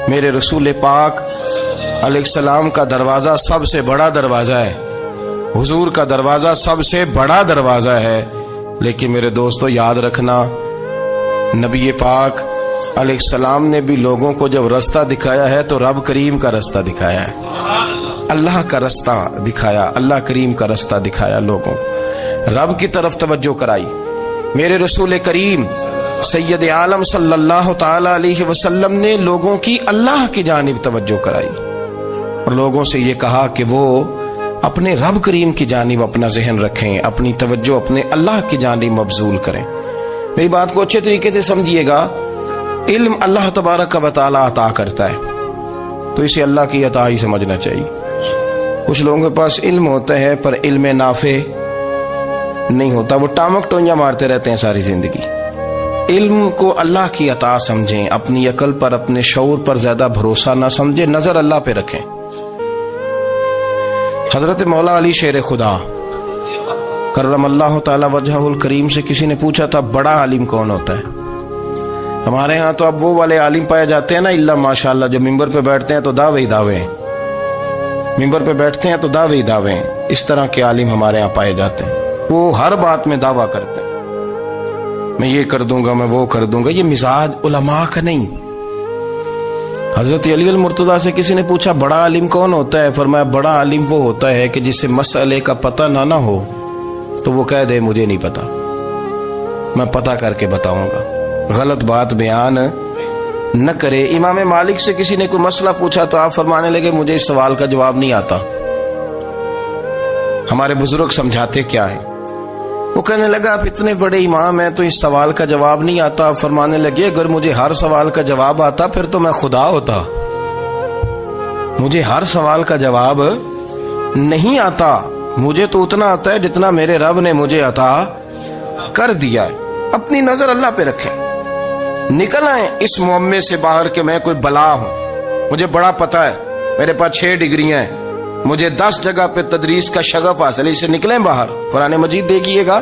میرے رسول پاک علیہ السلام کا دروازہ سب سے بڑا دروازہ ہے، حضور کا دروازہ سب سے بڑا دروازہ ہے، لیکن میرے دوستو یاد رکھنا، نبی پاک علیہ السلام نے بھی لوگوں کو جب رستہ دکھایا ہے تو رب کریم کا رستہ دکھایا ہے، اللہ کا رستہ دکھایا، اللہ کریم کا رستہ دکھایا، لوگوں کو رب کی طرف توجہ کرائی۔ میرے رسول کریم سید عالم صلی اللہ تعالی علیہ وسلم نے لوگوں کی اللہ کی جانب توجہ کرائی اور لوگوں سے یہ کہا کہ وہ اپنے رب کریم کی جانب اپنا ذہن رکھیں، اپنی توجہ اپنے اللہ کی جانب مبذول کریں۔ میری بات کو اچھے طریقے سے سمجھیے گا، علم اللہ تبارک و تعالی عطا کرتا ہے تو اسے اللہ کی عطا ہی سمجھنا چاہیے۔ کچھ لوگوں کے پاس علم ہوتا ہے پر علم نافع نہیں ہوتا، وہ ٹامک ٹونجا مارتے رہتے ہیں ساری زندگی۔ علم کو اللہ کی عطا سمجھیں، اپنی عقل پر اپنے شعور پر زیادہ بھروسہ نہ سمجھیں، نظر اللہ پہ رکھیں۔ حضرت مولا علی شیر خدا کرم اللہ تعالی وجہہ الکریم سے کسی نے پوچھا تھا بڑا عالم کون ہوتا ہے؟ ہمارے ہاں تو اب وہ والے عالم پائے جاتے ہیں نا، اللہ ماشاءاللہ، جو ممبر پہ بیٹھتے ہیں تو دعوے ہی دعوے ہیں، ممبر پہ بیٹھتے ہیں تو دعوے ہی دعوے ہیں، اس طرح کے عالم ہمارے ہاں پائے جاتے ہیں، وہ ہر بات میں دعویٰ کرتے ہیں، میں یہ کر دوں گا، میں وہ کر دوں گا۔ یہ مزاج علماء کا نہیں۔ حضرت علی المرتضیٰ سے کسی نے پوچھا بڑا عالم کون ہوتا ہے؟ فرمایا بڑا عالم وہ ہوتا ہے کہ جسے مسئلے کا پتہ نہ ہو تو وہ کہہ دے مجھے نہیں پتا، میں پتہ کر کے بتاؤں گا، غلط بات بیان نہ کرے۔ امام مالک سے کسی نے کوئی مسئلہ پوچھا تو آپ فرمانے لگے مجھے اس سوال کا جواب نہیں آتا، ہمارے بزرگ سمجھاتے کیا ہے؟ وہ کہنے لگا آپ اتنے بڑے امام ہیں تو اس سوال کا جواب نہیں آتا۔ آپ فرمانے لگے اگر مجھے ہر سوال کا جواب آتا پھر تو میں خدا ہوتا، مجھے ہر سوال کا جواب نہیں آتا، مجھے تو اتنا آتا ہے جتنا میرے رب نے مجھے عطا کر دیا ہے۔ اپنی نظر اللہ پہ رکھیں، نکل آئیں اس معمے سے باہر کہ میں کوئی بلا ہوں، مجھے بڑا پتہ ہے، میرے پاس 6 ڈگریاں ہیں، مجھے 10 جگہ پہ تدریس کا شغف حاصل ہے، اس سے نکلیں باہر۔ قرآن مجید دیکھیے گا،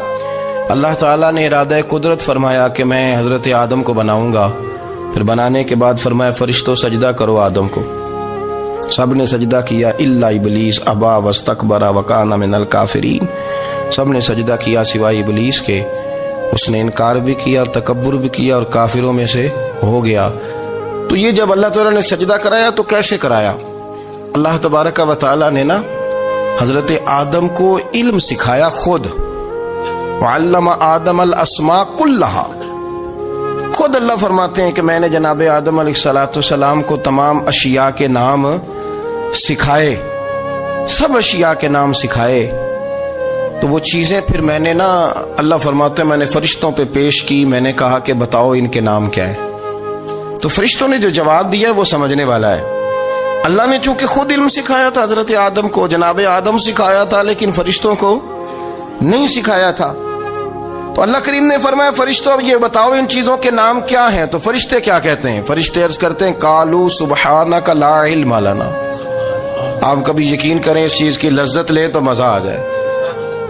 اللہ تعالیٰ نے ارادہ قدرت فرمایا کہ میں حضرت آدم کو بناؤں گا، پھر بنانے کے بعد فرمایا فرشتوں سجدہ کرو آدم کو، سب نے سجدہ کیا الا ابلیس ابا واستکبر وکان من الکافرین، سب نے سجدہ کیا سوائے ابلیس کے، اس نے انکار بھی کیا، تکبر بھی کیا اور کافروں میں سے ہو گیا۔ تو یہ جب اللہ تعالیٰ نے سجدہ کرایا تو کیسے کرایا؟ اللہ تبارک و تعالیٰ نے نا حضرت آدم کو علم سکھایا خود، وعلم آدم الاسماء کلہا، خود اللہ فرماتے ہیں کہ میں نے جناب آدم علیہ السلام کو تمام اشیاء کے نام سکھائے، سب اشیاء کے نام سکھائے۔ تو وہ چیزیں پھر میں نے نا، اللہ فرماتے ہیں میں نے فرشتوں پہ پیش کی، میں نے کہا کہ بتاؤ ان کے نام کیا ہے، تو فرشتوں نے جو جواب دیا وہ سمجھنے والا ہے۔ اللہ نے چونکہ خود علم سکھایا تھا حضرت آدم کو، جناب آدم سکھایا تھا لیکن فرشتوں کو نہیں سکھایا تھا، تو اللہ کریم نے فرمایا فرشتوں یہ بتاؤ ان چیزوں کے نام کیا ہیں؟ تو فرشتے کیا کہتے ہیں؟ فرشتے عرض کرتے ہیں قالوا سبحانک لا علم لنا۔ آپ کبھی یقین کریں اس چیز کی لذت لے تو مزہ آ جائے۔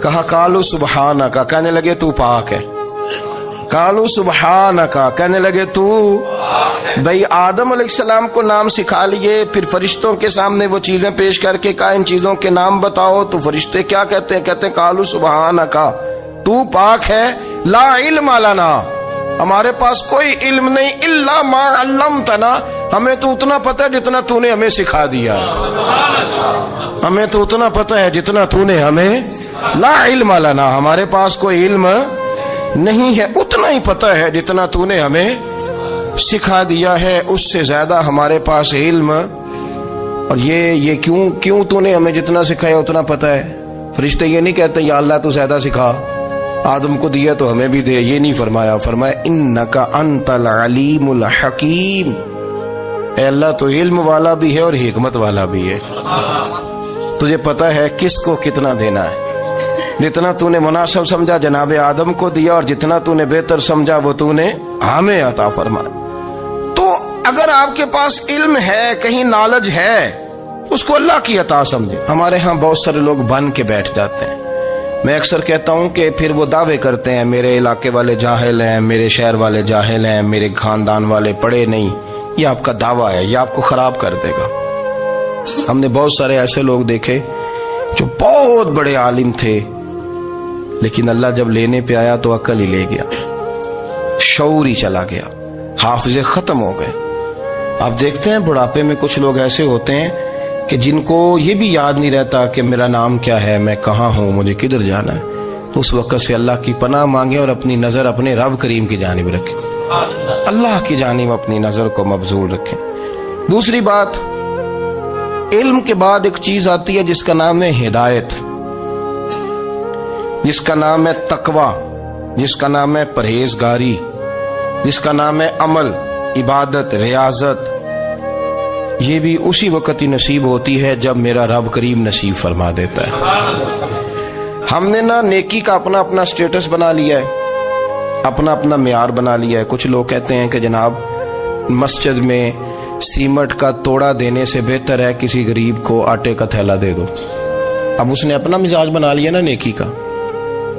کہا قالوا سبحانک، کہنے لگے تو پاک ہے، قالوا سبحانک، کہنے لگے تو بھئی آدم علیہ السلام کو نام سکھا لیے، پھر فرشتوں کے سامنے وہ چیزیں پیش کر کے کہا ان چیزوں کے نام بتاؤ، تو فرشتے کیا کہتے ہیں؟ کہتے ہیں قالوا سبحانک، تو پاک ہے، لا علم لنا، ہمارے پاس کوئی علم نہیں، الا ما علمتنا، ہمیں تو اتنا پتہ ہے جتنا تو نے ہمیں سکھا دیا، ہمیں تو اتنا پتہ ہے جتنا تو نے ہمیں، لا علم لنا، ہمارے پاس کوئی علم نہیں ہے، اتنا ہی پتہ ہے جتنا تو نے ہمیں سکھا دیا ہے، اس سے زیادہ ہمارے پاس علم۔ اور یہ کیوں تو نے ہمیں جتنا سکھایا اتنا پتہ ہے؟ فرشتے یہ نہیں کہتے یا اللہ تو زیادہ سکھا، آدم کو دیا تو ہمیں بھی دے، یہ نہیں فرمایا، فرمایا انک انت العلیم الحکیم، اے اللہ تو علم والا بھی ہے اور حکمت والا بھی ہے، تجھے پتہ ہے کس کو کتنا دینا ہے، جتنا تو نے مناسب سمجھا جناب آدم کو دیا اور جتنا تو نے بہتر سمجھا وہ تو نے ہمیں عطا فرمایا۔ تو اگر آپ کے پاس علم ہے، کہیں نالج ہے، اس کو اللہ کی عطا سمجھے۔ ہمارے ہاں بہت سارے لوگ بن کے بیٹھ جاتے ہیں، میں اکثر کہتا ہوں کہ پھر وہ دعوے کرتے ہیں میرے علاقے والے جاہل ہیں، میرے شہر والے جاہل ہیں، میرے خاندان والے پڑھے نہیں، یہ آپ کا دعویٰ ہے، یہ آپ کو خراب کر دے گا۔ ہم نے بہت سارے ایسے لوگ دیکھے جو بہت بڑے عالم تھے، لیکن اللہ جب لینے پہ آیا تو عقل ہی لے گیا، شعور ہی چلا گیا، حافظے ختم ہو گئے۔ آپ دیکھتے ہیں بڑھاپے میں کچھ لوگ ایسے ہوتے ہیں کہ جن کو یہ بھی یاد نہیں رہتا کہ میرا نام کیا ہے، میں کہاں ہوں، مجھے کدھر جانا ہے۔ تو اس وقت سے اللہ کی پناہ مانگیں اور اپنی نظر اپنے رب کریم کی جانب رکھیں، اللہ کی جانب اپنی نظر کو مبذول رکھیں۔ دوسری بات، علم کے بعد ایک چیز آتی ہے جس کا نام ہے ہدایت، جس کا نام ہے تقوی، جس کا نام ہے پرہیزگاری، جس کا نام ہے عمل، عبادت، ریاضت۔ یہ بھی اسی وقت ہی نصیب ہوتی ہے جب میرا رب کریم نصیب فرما دیتا ہے۔ ہم نے نا نیکی کا اپنا اپنا سٹیٹس بنا لیا ہے، اپنا اپنا معیار بنا لیا ہے۔ کچھ لوگ کہتے ہیں کہ جناب مسجد میں سیمنٹ کا توڑا دینے سے بہتر ہے کسی غریب کو آٹے کا تھیلا دے دو۔ اب اس نے اپنا مزاج بنا لیا نا نیکی کا،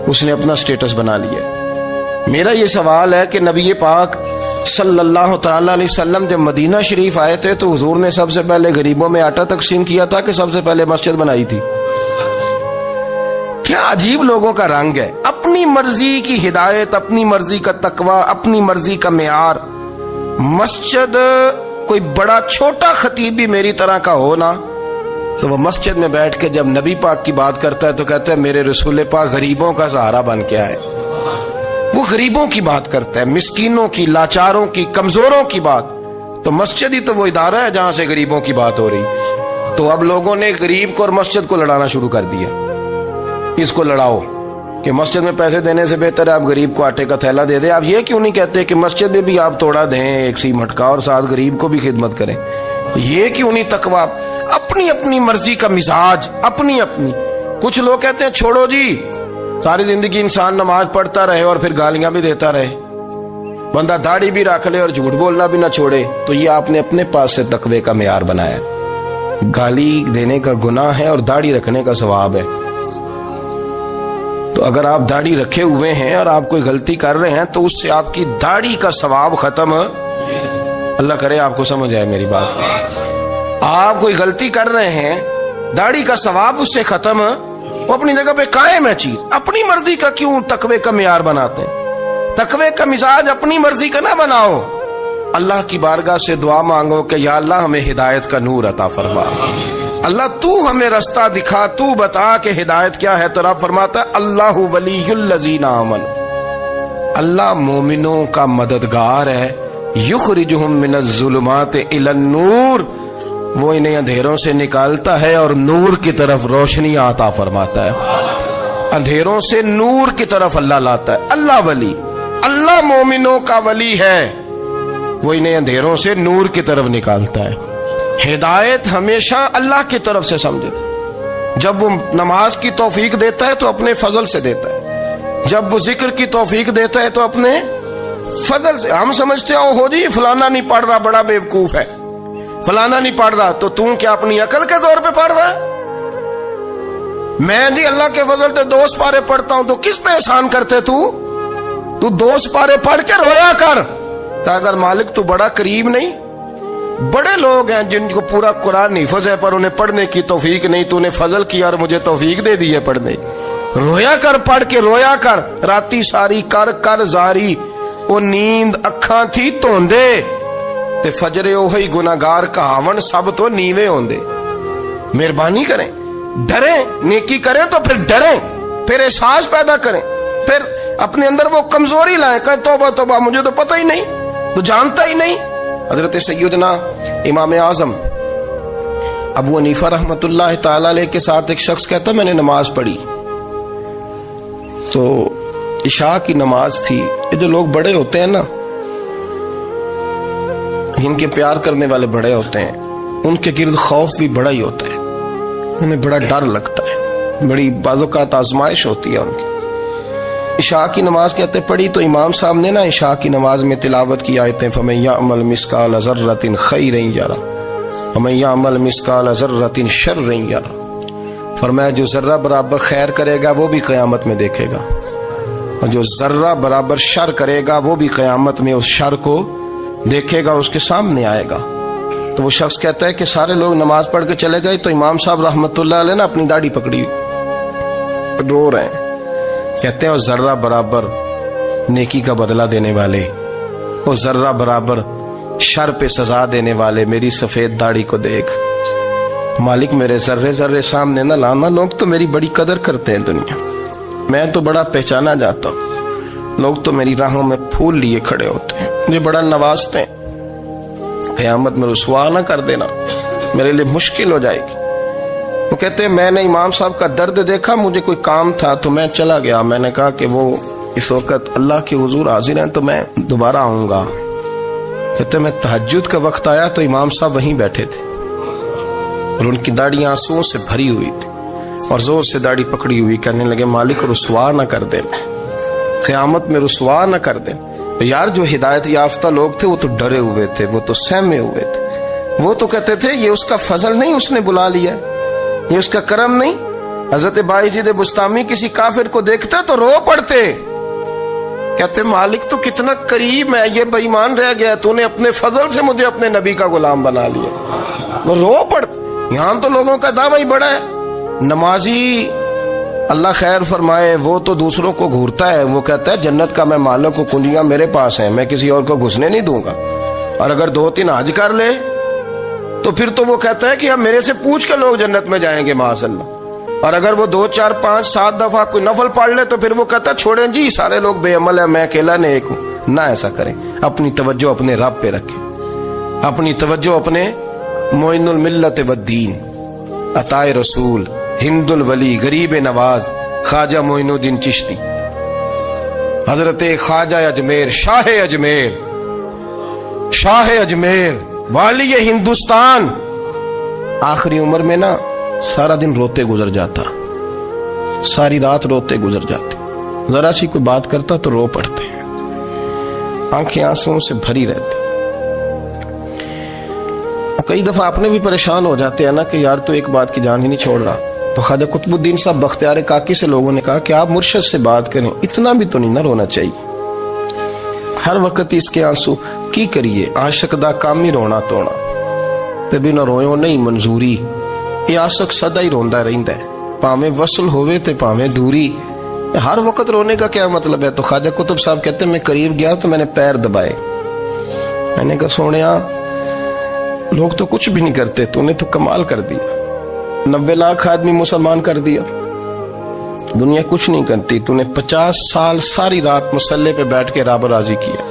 اس نے اپنا سٹیٹس بنا لیا۔ میرا یہ سوال ہے کہ نبی پاک صلی اللہ تعالی علیہ وسلم جب مدینہ شریف آئے تھے تو حضور نے سب سے پہلے غریبوں میں آٹا تقسیم کیا تھا کہ سب سے پہلے مسجد بنائی تھی؟ کیا عجیب لوگوں کا رنگ ہے، اپنی مرضی کی ہدایت، اپنی مرضی کا تقوی، اپنی مرضی کا معیار۔ مسجد کوئی بڑا چھوٹا خطیب بھی میری طرح کا ہو نا تو وہ مسجد میں بیٹھ کے جب نبی پاک کی بات کرتا ہے تو کہتا ہے میرے رسول پاک غریبوں کا سہارا بن کے آئے۔ وہ غریبوں کی بات کرتا ہے، مسکینوں کی، لاچاروں کی، کمزوروں کی بات۔ تو مسجد ہی تو وہ ادارہ ہے جہاں سے غریبوں کی بات ہو رہی۔ تو اب لوگوں نے غریب کو اور مسجد کو لڑانا شروع کر دیا، اس کو لڑاؤ کہ مسجد میں پیسے دینے سے بہتر ہے آپ غریب کو آٹے کا تھیلا دے دیں۔ آپ یہ کیوں نہیں کہتے کہ مسجد میں بھی آپ توڑا دیں ایک سیمنٹ کا اور ساتھ غریب کو بھی خدمت کریں؟ یہ کیوں نہیں تقوی؟ اپنی اپنی مرضی کا مزاج، اپنی اپنی۔ کچھ لوگ کہتے ہیں چھوڑو جی، ساری زندگی انسان نماز پڑھتا رہے اور پھر گالیاں بھی دیتا رہے، بندہ داڑھی بھی رکھ لے اور جھوٹ بولنا بھی نہ چھوڑے۔ تو یہ آپ نے اپنے پاس سے تقوی کا معیار بنایا۔ گالی دینے کا گناہ ہے اور داڑھی رکھنے کا ثواب ہے۔ تو اگر آپ داڑھی رکھے ہوئے ہیں اور آپ کوئی غلطی کر رہے ہیں تو اس سے آپ کی داڑھی کا ثواب ختم، اللہ کرے آپ کو سمجھ آئے میری بات۔ آپ کوئی غلطی کر رہے ہیں، داڑھی کا ثواب اس سے ختم، وہ اپنی جگہ پہ قائم ہے چیز۔ اپنی مرضی کا کیوں تقوی کا معیار بناتے ہیں؟ تقوی کا مزاج اپنی مرضی کا نہ بناؤ، اللہ کی بارگاہ سے دعا مانگو کہ یا اللہ ہمیں ہدایت کا نور عطا فرما، اللہ تو ہمیں رستہ دکھا، تو بتا کہ ہدایت کیا ہے۔ تو رب فرماتا ہے اللہ ولی الذین آمنوا، اللہ مومنوں کا مددگار ہے، یخرجہم من الظلمات الی النور، وہ انہیں اندھیروں سے نکالتا ہے اور نور کی طرف روشنی عطا فرماتا ہے۔ اندھیروں سے نور کی طرف اللہ لاتا ہے۔ اللہ ولی، اللہ مومنوں کا ولی ہے، وہ انہیں اندھیروں سے نور کی طرف نکالتا ہے۔ ہدایت ہمیشہ اللہ کی طرف سے سمجھے۔ جب وہ نماز کی توفیق دیتا ہے تو اپنے فضل سے دیتا ہے، جب وہ ذکر کی توفیق دیتا ہے تو اپنے فضل سے۔ ہم سمجھتے ہو جی فلانا نہیں پڑھ رہا بڑا بیوقوف ہے، فلانا نہیں پڑھ رہا، تو تم کیا اپنی عقل کے زور پہ پڑھ رہا ہے؟ میں جی اللہ کے فضل سے 2 سپارے پڑھتا ہوں، تو کس پہ احسان کرتے تو 2 سپارے پڑھ کے رویا کر کہ اگر مالک تو بڑا قریب نہیں۔ بڑے لوگ ہیں جن کو پورا قرآن حفظ ہے پر انہیں پڑھنے کی توفیق نہیں، تو انہیں فضل کیا اور مجھے توفیق دے دی ہے پڑھنے۔ رویا کر، پڑھ کے رویا کر، راتی ساری کر کر زاری، وہ نیند اکھاں تھی توندے تے فجرے اوہی گناہگار کہاون سب تو نیوے ہوندے۔ مہربانی کریں، ڈریں، نیکی کریں تو پھر ڈریں، پھر احساس پیدا کریں، پھر اپنے اندر وہ کمزوری لائیں، کہیں توبہ توبہ مجھے تو پتہ ہی نہیں، تو جانتا ہی نہیں۔ حضرت سیدنا امام اعظم ابو حنیفہ رحمۃ اللہ تعالی علیہ کے ساتھ ایک شخص کہتا میں نے نماز پڑھی تو عشاء کی نماز تھی۔ یہ جو لوگ بڑے ہوتے ہیں نا، ان کے پیار کرنے والے بڑے ہوتے ہیں، ان کے گرد خوف بھی بڑا ہی ہوتا ہے، انہیں بڑا ڈر لگتا ہے، بڑی بعض اوقات آزمائش ہوتی ہے ان کی۔ عشاء کی نماز کہتے پڑھی تو امام صاحب نے نا عشاء کی نماز میں تلاوت کی آیتیں فَمَن يَعْمَلْ مِثْقَالَ ذَرَّةٍ خَيْرًا يَرَهُ وَمَن يَعْمَلْ مِثْقَالَ ذَرَّةٍ شَرًّا يَرَهُ، فرمایا جو ذرہ برابر خیر کرے گا وہ بھی قیامت میں دیکھے گا، اور جو ذرہ برابر شر کرے گا وہ بھی قیامت میں اس شر کو دیکھے گا اس کے سامنے آئے گا. تو وہ شخص کہتا ہے کہ سارے لوگ نماز پڑھ کے چلے گئے تو امام صاحب رحمت اللہ علیہ نے اپنی داڑھی پکڑی رو رہے ہیں. کہتے ہیں وہ ذرہ برابر نیکی کا بدلہ دینے والے، وہ ذرہ برابر شر پہ سزا دینے والے میری سفید داڑھی کو دیکھ. مالک میرے ذرے ذرے سامنے نہ لانا، لوگ تو میری بڑی قدر کرتے ہیں دنیا، میں تو بڑا پہچانا جاتا ہوں، لوگ تو میری راہوں میں پھول لیے کھڑے ہوتے ہیں، مجھے بڑا نوازتے ہیں. قیامت میں رسوا نہ کر دینا، میرے لیے مشکل ہو جائے گی. وہ کہتے ہیں میں نے امام صاحب کا درد دیکھا، مجھے کوئی کام تھا تو میں چلا گیا. میں نے کہا کہ وہ اس وقت اللہ کے حضور حاضر ہیں تو میں دوبارہ آؤں گا. کہتے ہیں میں تہجد کا وقت آیا تو امام صاحب وہیں بیٹھے تھے اور ان کی داڑھی آنسوؤں سے بھری ہوئی تھی اور زور سے داڑھی پکڑی ہوئی. کہنے لگے مالک رسوا نہ کر دیں، قیامت میں رسوا نہ کر دیں. یار جو ہدایت یافتہ لوگ تھے وہ تو ڈرے ہوئے تھے، وہ تو سہمے ہوئے تھے، وہ تو کہتے تھے یہ اس کا فضل نہیں، اس نے بلا لیا، یہ اس کا کرم نہیں. حضرت بایزید بستامی کسی کافر کو دیکھتے تو رو پڑتے، کہتے مالک تو کتنا قریب ہے، یہ بے ایمان رہ گیا، تو نے اپنے فضل سے مجھے اپنے نبی کا غلام بنا لیا. وہ رو پڑتے. یہاں تو لوگوں کا دعویٰ ہی بڑا ہے. نمازی اللہ خیر فرمائے وہ تو دوسروں کو گھورتا ہے، وہ کہتا ہے جنت کا میں مالک ہوں، کنجیاں میرے پاس ہیں، میں کسی اور کو گھسنے نہیں دوں گا. اور اگر 2-3 حج کر لے تو پھر تو وہ کہتا ہے کہ اب میرے سے پوچھ کے لوگ جنت میں جائیں گے معاذ اللہ. اور اگر وہ 2 4 5 7 دفعہ کوئی نفل پڑھ لے تو پھر وہ کہتا ہے چھوڑیں جی سارے لوگ بے عمل ہیں، میں اکیلا نیک ہوں. نہ ایسا کریں، اپنی توجہ اپنے رب پہ رکھیں، اپنی توجہ اپنے معین الملت والدین، عطائے رسول، ہند الولی، غریب نواز، خواجہ معین الدین چشتی، حضرت خواجہ اجمیر، شاہ اجمیر، شاہ اجمیر، والی ہندوستان. آخری عمر میں نا سارا دن روتے گزر جاتا، ساری رات روتے گزر جاتے، ذرا سی کوئی بات کرتا تو رو پڑتے، آنکھیں آنسوں سے بھری رہتی. کئی دفعہ اپنے بھی پریشان ہو جاتے ہیں نا کہ یار تو ایک بات کی جان ہی نہیں چھوڑ رہا. تو خواجہ قطب الدین صاحب بختیار کاکی سے لوگوں نے کہا کہ آپ مرشد سے بات کریں، اتنا بھی تو نہیں نہ رونا چاہیے، ہر وقت اس کے آنسو کی کریے. عاشق دا کام ہی رونا تونا تے بنا رویوں نہیں منظوری. یہ عاشق سدا ہی روندا رہندا ہے، پاویں وصل ہوئے تے پاویں دوری. ہر وقت رونے کا کیا مطلب ہے؟ تو خواجہ قطب صاحب کہتے ہیں میں قریب گیا تو میں نے پیر دبائے، میں نے کہا سونیا لوگ تو کچھ بھی نہیں کرتے، تو نے تو کمال کر دیا، 90 لاکھ آدمی مسلمان کر دیا، دنیا کچھ نہیں کرتی، تو نے 50 سال ساری رات مصلے پہ بیٹھ کے رب راضی کیا.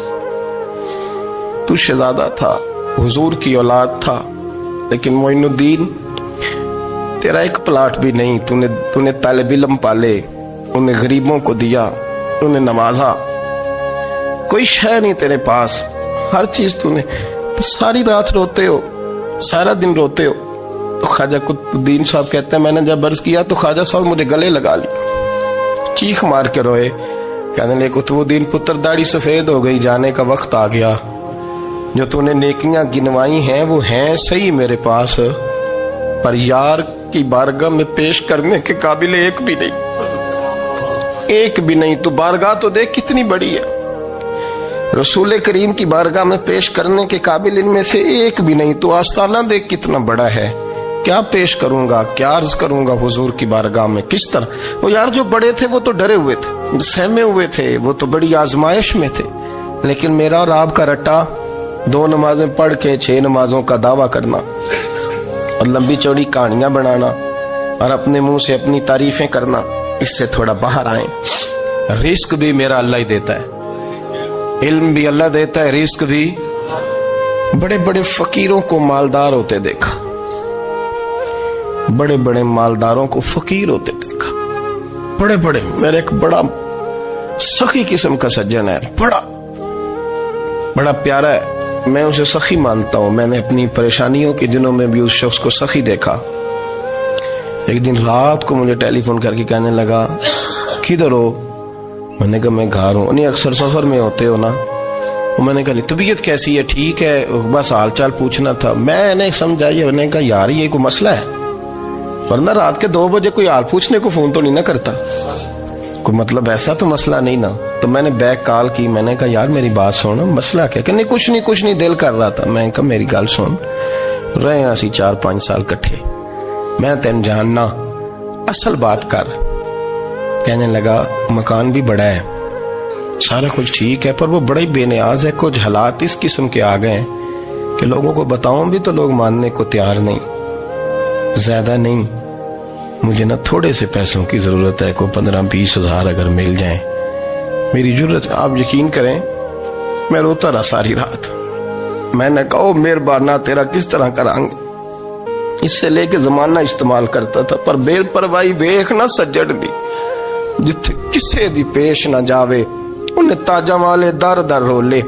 تو شہزادہ تھا، حضور کی اولاد تھا، لیکن معین الدین تیرا ایک پلاٹ بھی نہیں، تو نے طالب علم پالے، انہیں غریبوں کو دیا، انہیں نوازا، کوئی شے نہیں تیرے پاس، ہر چیز تو نے، ساری رات روتے ہو، سارا دن روتے ہو. تو خواجہ قطب الدین صاحب کہتے ہیں میں نے جب عرض کیا تو خواجہ صاحب مجھے گلے لگا لیا، چیخ مار کے روئے، کہنے لگے قطب الدین پتر داڑھی سفید ہو گئی، جانے کا وقت آ گیا، جو تو نے نیکیاں گنوائی ہیں وہ ہیں صحیح میرے پاس، پر یار کی بارگاہ میں پیش کرنے کے قابل ایک بھی نہیں، ایک بھی نہیں. تو بارگاہ تو دیکھ کتنی بڑی ہے، رسول کریم کی بارگاہ میں پیش کرنے کے قابل ان میں سے ایک بھی نہیں. تو آستانہ دیکھ کتنا بڑا ہے، کیا پیش کروں گا، کیا عرض کروں گا حضور کی بارگاہ میں، کس طرح. وہ یار جو بڑے تھے وہ تو ڈرے ہوئے تھے، سہمے ہوئے تھے، وہ تو بڑی آزمائش میں تھے، لیکن میرا اور آپ کا رٹا 2 نمازیں پڑھ کے 6 نمازوں کا دعویٰ کرنا اور لمبی چوڑی کہانیاں بنانا اور اپنے منہ سے اپنی تعریفیں کرنا، اس سے تھوڑا باہر آئیں. رزق بھی میرا اللہ ہی دیتا ہے، علم بھی اللہ دیتا ہے، رزق بھی. بڑے بڑے فقیروں کو مالدار ہوتے دیکھا، بڑے بڑے مالداروں کو فقیر ہوتے دیکھا، بڑے بڑے. میرے ایک بڑا سخی قسم کا سجن ہے، بڑا پیارا ہے، میں اسے سخی مانتا ہوں. میں نے اپنی پریشانیوں کے دنوں میں بھی اس شخص کو سخی دیکھا. ایک دن رات کو مجھے ٹیلی فون کر کے کہنے لگا کدھر ہو؟ میں نے کہا میں گھر ہوں. نہیں اکثر سفر میں ہوتے ہو نا؟ میں نے کہا طبیعت کیسی ہے؟ ٹھیک ہے، بس حال چال پوچھنا تھا. میں نے سمجھائی، میں نے کہا یار یہ کوئی مسئلہ ہے، ورنہ رات کے 2 بجے کوئی حال پوچھنے کو فون تو نہیں نہ کرتا. کوئی مطلب ایسا تو مسئلہ نہیں نا. تو میں نے بیک کال کی, میں نے کہا یار میری بات سن, مسئلہ کیا؟ کہ نہیں کچھ نہیں دل کر رہا تھا. میں نے کہا میری گل سن, رہے ہیں اسی 4-5 سال کٹھے, میں تین جاننا, اصل بات کر. کہنے لگا مکان بھی بڑا ہے, سارا کچھ ٹھیک ہے, پر وہ بڑا ہی بے نیاز ہے. کچھ حالات اس قسم کے آ گئے ہیں کہ لوگوں کو بتاؤں بھی تو لوگ ماننے کو تیار نہیں. زیادہ نہیں, مجھے نا تھوڑے سے پیسوں کی ضرورت ہے, کوئی 15-20 ہزار اگر مل جائیں, میری ضرورت. آپ یقین کریں میں روتا رہا ساری رات. میں نے کہا مہربانہ تیرا کس طرح کرانگے, اس سے لے کے زمانہ استعمال کرتا تھا, پر بے پرواہی ویخ نہ سجڑ دی, جتھے کسے دی پیش نہ جاوے انہیں تاجاں والے در در رولے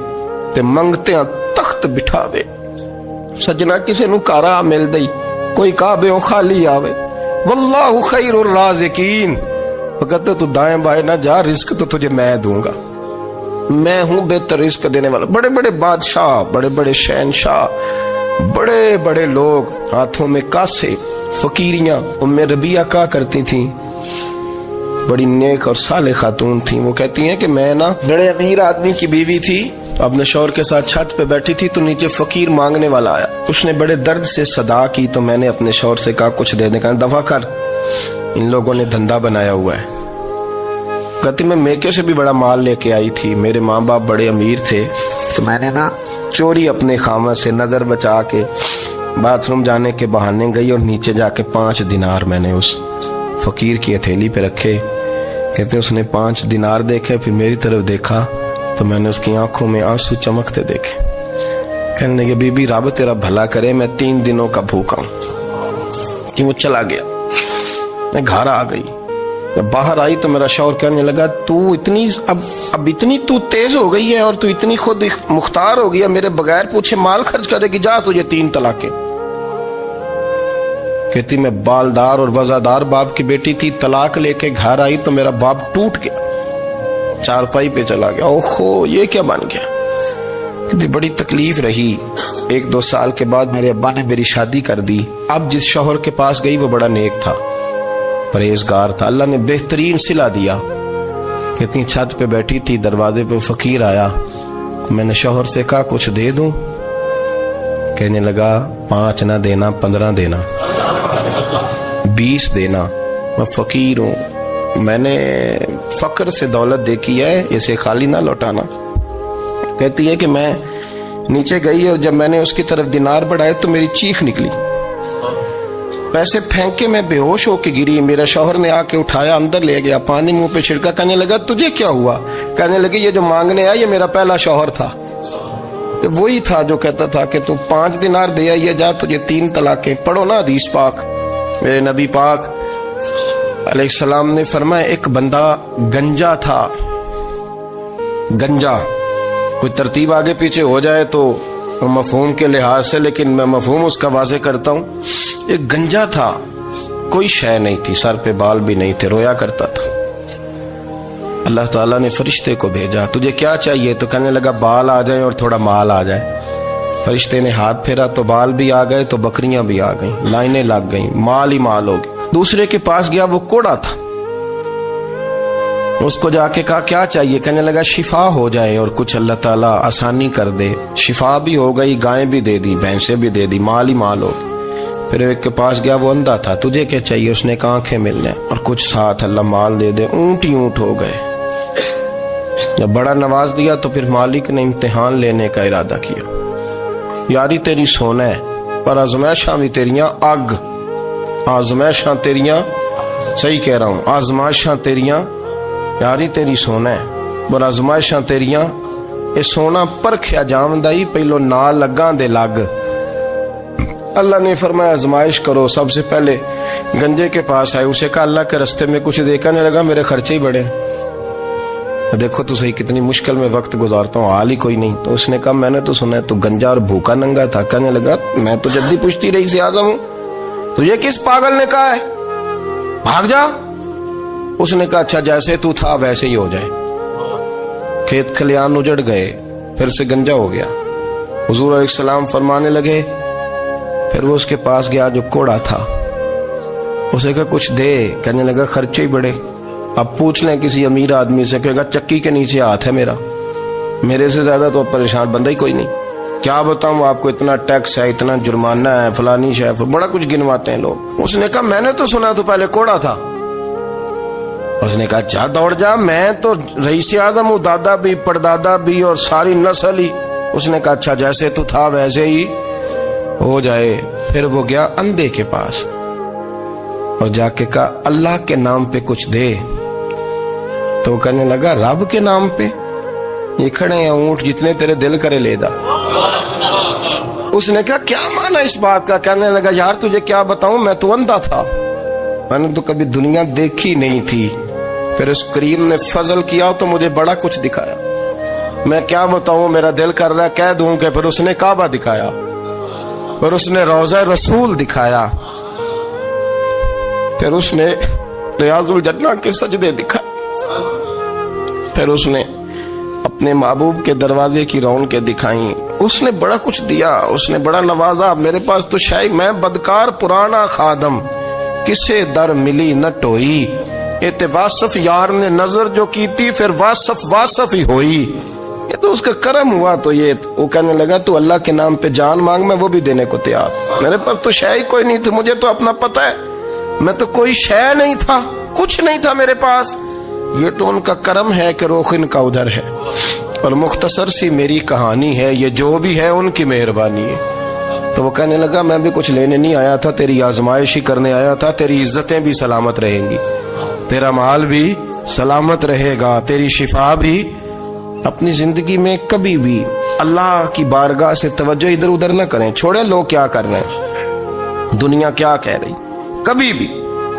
تے منگتے ہیں تخت بٹھاوے. سجنا کسے نو کارا مل دئی, کوئی کعبے خالی آوے. واللہ خیر الرازقین, وہ کہتے تو دائیں بائیں نہ جا, رزق تو تجھے میں دوں گا, میں ہوں بہتر رزق دینے والا. بڑے بڑے بادشاہ, بڑے بڑے شہنشاہ, بڑے بڑے لوگ, ہاتھوں میں کاسے, فقیریاں. ام ربیہ کہا کرتی تھیں, بڑی نیک اور صالح خاتون تھیں. وہ کہتی ہیں کہ میں نا بڑے امیر آدمی کی بیوی تھی, اپنے شوہر کے ساتھ چھت پہ بیٹھی تھی تو نیچے فقیر مانگنے والا آیا. اس نے بڑے درد سے صدا کی تو میں نے اپنے شوہر سے کہا کچھ دے دیں. کہا دفع کر, ان لوگوں نے دھندا بنایا ہوا ہے. کہتی میں میکے سے بھی بڑا مال لے کے آئی تھی, میرے ماں باپ بڑے امیر تھے, تو میں نے نا چوری اپنے خامہ سے نظر بچا کے باتھ روم جانے کے بہانے گئی اور نیچے جا کے 5 دینار میں نے اس فقیر کی ہتھیلی پہ رکھے. کہتے اس نے 5 دینار دیکھے, پھر میری طرف دیکھا تو میں نے اس کی آنکھوں میں آنسو چمکتے دیکھے. کہنے لگے بی بی رب تیرا بھلا کرے, میں 3 دنوں کا بھوکا ہوں. کہ وہ چلا گیا. میں گھر آ گئی, جب باہر آئی تو میرا شوہر کہنے لگا تو اتنی اب اتنی تو تیز ہو گئی ہے اور تو اتنی خود مختار ہو گیا, میرے بغیر پوچھے مال خرچ کرے گی, جا تجھے 3 طلاقیں. کہتی میں بالدار اور وزادار باپ کی بیٹی تھی, طلاق لے کے گھر آئی تو میرا باپ ٹوٹ گیا, چارپائی پہ چلا گیا. اوہو یہ کیا بن گیا. کہتی بڑی تکلیف رہی. 1-2 سال کے بعد میرے ابا نے میری شادی کر دی. اب جس شوہر کے پاس گئی وہ بڑا نیک تھا, پرہیزگار تھا, اللہ نے بہترین صلہ دیا. کتنی چھت پہ بیٹھی تھی, دروازے پہ فقیر آیا, میں نے شوہر سے کہا کچھ دے دوں. کہنے لگا 5 نہ دینا, 15 دینا, 20 دینا, میں فقیر ہوں, میں نے فقر سے دولت دیکھی ہے, اسے خالی نہ لوٹانا. کہتی ہے کہ میں نیچے گئی اور جب میں نے اس کی طرف دینار بڑھائے تو میری چیخ نکلی, پیسے پھینک کے میں بے ہوش ہو کے گری. میرا شوہر نے آ کے اٹھایا, اندر لے گیا, پانی منہ پہ چھڑکا. کہنے لگا تجھے کیا ہوا؟ کہنے لگے یہ جو مانگنے آیا یہ میرا پہلا شوہر تھا, وہی تھا جو کہتا تھا کہ تو 5 دینار دے آئیے, جا تجھے 3 طلاقیں. پڑھو نا حدیث پاک. میرے نبی پاک علیہ السلام نے فرمایا ایک بندہ گنجا تھا. گنجا کوئی ترتیب آگے پیچھے ہو جائے تو مفہوم کے لحاظ سے, لیکن میں مفہوم اس کا واضح کرتا ہوں. ایک گنجا تھا, کوئی شے نہیں تھی, سر پہ بال بھی نہیں تھے, رویا کرتا تھا. اللہ تعالیٰ نے فرشتے کو بھیجا, تجھے کیا چاہیے؟ تو کہنے لگا بال آ جائیں اور تھوڑا مال آ جائے. فرشتے نے ہاتھ پھیرا تو بال بھی آ گئے, تو بکریاں بھی آ گئیں, لائنیں لگ گئیں, مال ہی مال ہو گئے. دوسرے کے پاس گیا, وہ کوڑا تھا, اس کو جا کے کہا کیا چاہیے؟ کہنے لگا شفا ہو جائے اور کچھ اللہ تعالیٰ آسانی کر دے. شفا بھی ہو گئی, گائیں بھی دے دی, بھینسیں بھی دے دی, مال ہی مال ہو. پھر ایک کے پاس گیا, وہ اندھا تھا, تجھے کیا چاہیے؟ اس نے کہا آنکھیں ملنے اور کچھ ساتھ اللہ مال دے دے. اونٹ ہی اونٹ ہو گئے. جب بڑا نواز دیا تو پھر مالک نے امتحان لینے کا ارادہ کیا. یاری تیری سونا ہے پر آزمائشاں بھی تیریاں اگ, آزمائشاں تیریاں, صحیح کہہ رہا ہوں, آزمائشاں تیریاں, یاری تیری سونا ہے پر آزمائشاں تیریاں. اے سونا پرکھیا جامدائی, پہلو نہ لگاں دے لگ. اللہ نے فرمایا آزمائش کرو. سب سے پہلے گنجے کے پاس آئے, اسے کہا اللہ کے رستے میں کچھ دیکھنے لگا, میرے خرچے ہی بڑے, دیکھو تو صحیح کتنی مشکل میں وقت گزارتا ہوں, حال ہی کوئی نہیں. تو اس نے کہا میں نے تو سنا ہے تو گنجا اور بھوکا ننگا تھا. کہنے لگا میں تو جدی پشتی رئیس اعظم ہوں, تجھے کس پاگل نے کہا ہے بھاگ جا؟ اس نے کہا اچھا جیسے تو تھا ویسے ہی ہو جائے. کھیت کھلیان اجڑ گئے, پھر سے گنجا ہو گیا. حضور علیہ السلام فرمانے لگے, پھر وہ اس کے پاس گیا جو کوڑا تھا, اسے کہا کچھ دے. کہنے لگا خرچے ہی بڑے. اب پوچھ لیں کسی امیر آدمی سے، کہے گا چکی کے نیچے ہاتھ ہے میرا، میرے سے زیادہ تو پریشان بندہ ہی کوئی نہیں، کیا بتاؤں آپ کو، اتنا ٹیکس ہے، اتنا جرمانہ ہے، فلانی شے، بڑا کچھ گنواتے ہیں لوگ۔ اس نے کہا میں نے تو سنا تو پہلے کوڑا تھا۔ اس نے کہا اچھا دوڑ جا، میں تو رئیس اعظم ہوں، دادا بھی پردادا بھی اور ساری نسل ہی۔ اس نے کہا اچھا جیسے تو تھا ویسے ہی ہو جائے۔ پھر وہ گیا اندھے کے پاس اور جا کے کہا اللہ کے نام پہ کچھ دے۔ تو وہ کہنے لگا رب کے نام پہ؟ یہ کھڑے ہیں اونٹ، جتنے تیرے دل کرے لے دا۔ اس نے کہا کیا معنی اس بات کا؟ کہنے لگا یار تجھے کیا بتاؤں، میں تو اندھا تھا، میں نے تو کبھی دنیا دیکھی نہیں تھی، پھر اس کریم نے فضل کیا تو مجھے بڑا کچھ دکھایا، میں کیا بتاؤں، میرا دل کر رہا ہے کہہ دوں کہ پھر اس نے کعبہ دکھایا، پھر اس نے روضہ رسول دکھایا، پھر اس نے ریاض الجنہ کے سجدے دکھائے، پھر اس نے اپنے محبوب کے دروازے کی رونقیں دکھائیں، اس نے بڑا کچھ دیا، اس نے بڑا نوازا۔ میرے پاس تو شاید میں بدکار پرانا خادم، کسے در ملی نہ ٹوئی، واصف یار نے نظر جو کی تھی پھر واصف ہی ہوئی، یہ تو اس کا کرم ہوا۔ تو یہ وہ کہنے لگا تو اللہ کے نام پہ جان مانگ، میں وہ بھی دینے کو تیار، میرے پاس تو شے کوئی نہیں تھی، مجھے تو اپنا پتہ ہے، میں تو کوئی شے نہیں تھا، کچھ نہیں تھا میرے پاس، یہ تو ان کا کرم ہے کہ رخ ان کا ادھر ہے، اور مختصر سی میری کہانی ہے، یہ جو بھی ہے ان کی مہربانی ہے۔ تو وہ کہنے لگا میں بھی کچھ لینے نہیں آیا تھا، تیری آزمائش ہی کرنے آیا تھا، تیری عزتیں بھی سلامت رہیں گی، تیرا مال بھی سلامت رہے گا، تیری شفا بھی۔ اپنی زندگی میں کبھی بھی اللہ کی بارگاہ سے توجہ ادھر ادھر نہ کریں، چھوڑیں لوگ کیا کر رہے ہیں، دنیا کیا کہہ رہی، کبھی بھی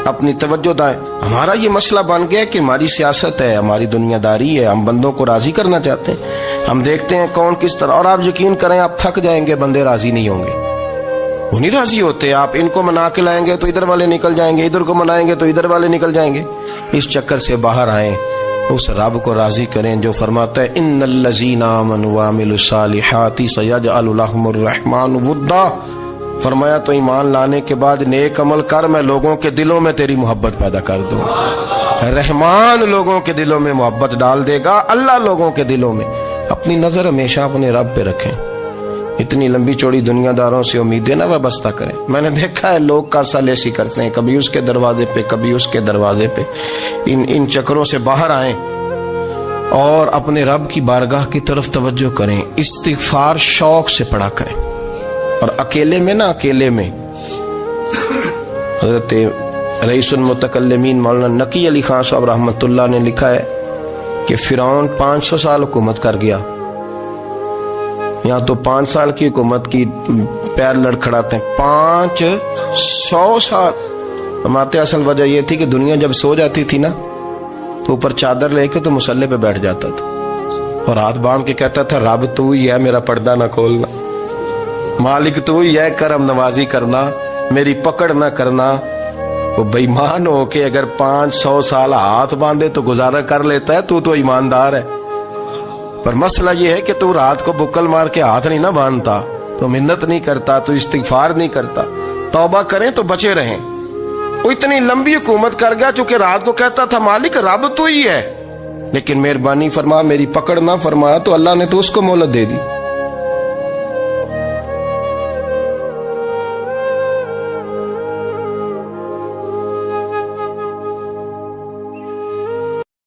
اپنی توجہ دائیں۔ ہمارا یہ مسئلہ بن گیا کہ ہماری سیاست ہے، ہماری دنیا داری ہے، ہم بندوں کو راضی کرنا چاہتے ہیں، ہم دیکھتے ہیں کون کس طرح، اور آپ یقین کریں آپ تھک جائیں گے، بندے راضی نہیں ہوں گے، وہ نہیں راضی ہوتے، آپ ان کو منا کے لائیں گے تو ادھر والے نکل جائیں گے، ادھر کو منائیں گے تو ادھر والے نکل جائیں گے۔ اس چکر سے باہر آئیں، اس رب کو راضی کریں جو فرماتا ہے ان الذین آمنوا وعملوا الصالحات سیجعل لهم الرحمن ودا۔ فرمایا تو ایمان لانے کے بعد نیک عمل کر، میں لوگوں کے دلوں میں تیری محبت پیدا کر دوں گا، رحمان لوگوں کے دلوں میں محبت ڈال دے گا، اللہ لوگوں کے دلوں میں۔ اپنی نظر ہمیشہ اپنے رب پہ رکھیں، اتنی لمبی چوڑی دنیا داروں سے امیدیں نہ وابستہ کریں۔ میں نے دیکھا ہے لوگ کاسا لیسی کرتے ہیں، کبھی اس کے دروازے پہ کبھی اس کے دروازے پہ، ان چکروں سے باہر آئیں اور اپنے رب کی بارگاہ کی طرف توجہ کریں، استغفار شوق سے پڑھا کریں، اور اکیلے میں نا، اکیلے میں حضرت رئیس المتکلمین مولانا نقی علی خان صاحب رحمۃ اللہ نے لکھا ہے کہ فرعون 500 سال حکومت کر گیا، یہاں تو 5 سال کی حکومت کی پیر لڑکھڑاتے ہیں، 500 سال۔ فرماتے اصل وجہ یہ تھی کہ دنیا جب سو جاتی تھی نا تو اوپر چادر لے کے تو مسلح پہ بیٹھ جاتا تھا اور ہاتھ باندھ کے کہتا تھا رب تو ہی ہے، میرا پردہ نہ کھولنا، مالک تو ہی ہے، کرم نوازی کرنا، میری پکڑ نہ کرنا۔ وہ بے ایمان ہو کے اگر 500 سال ہاتھ باندھے تو گزارا کر لیتا ہے، تو ایماندار ہے، پر مسئلہ یہ ہے کہ تو رات کو بکل مار کے ہاتھ نہیں نہ باندھتا، تو منت نہیں کرتا، تو استغفار نہیں کرتا۔ توبہ کریں تو بچے رہیں۔ وہ اتنی لمبی حکومت کر گیا چونکہ رات کو کہتا تھا مالک رب تو ہی ہے، لیکن مہربانی فرما، میری پکڑ نہ فرمایا تو اللہ نے تو اس کو مہلت دے دی۔